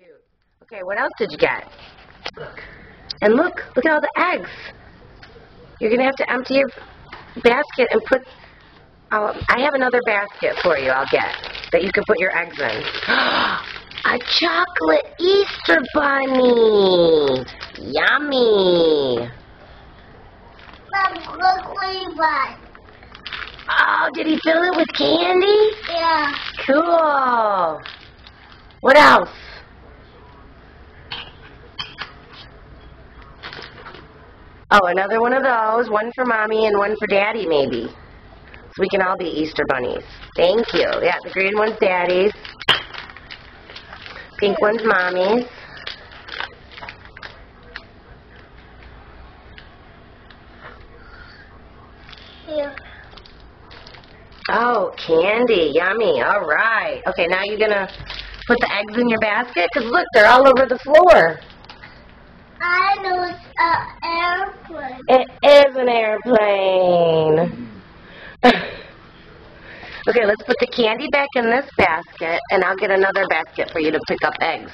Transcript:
cute. Okay, what else did you get? And look at all the eggs. You're going to have to empty your basket and put... I have another basket for you I'll get that you can put your eggs in. A chocolate Easter bunny. Yummy. Mom, look what he bought. Oh, did he fill it with candy? Yeah. Cool. What else? Oh, another one of those. One for Mommy and one for Daddy, maybe. So we can all be Easter bunnies. Thank you. Yeah, the green one's Daddy's. Pink one's Mommy's. Here. Oh, candy. Yummy. All right. Okay, now you're going to put the eggs in your basket? Because look, they're all over the floor. I know it's an airplane. It is an airplane. Okay, let's put the candy back in this basket, and I'll get another basket for you to pick up eggs.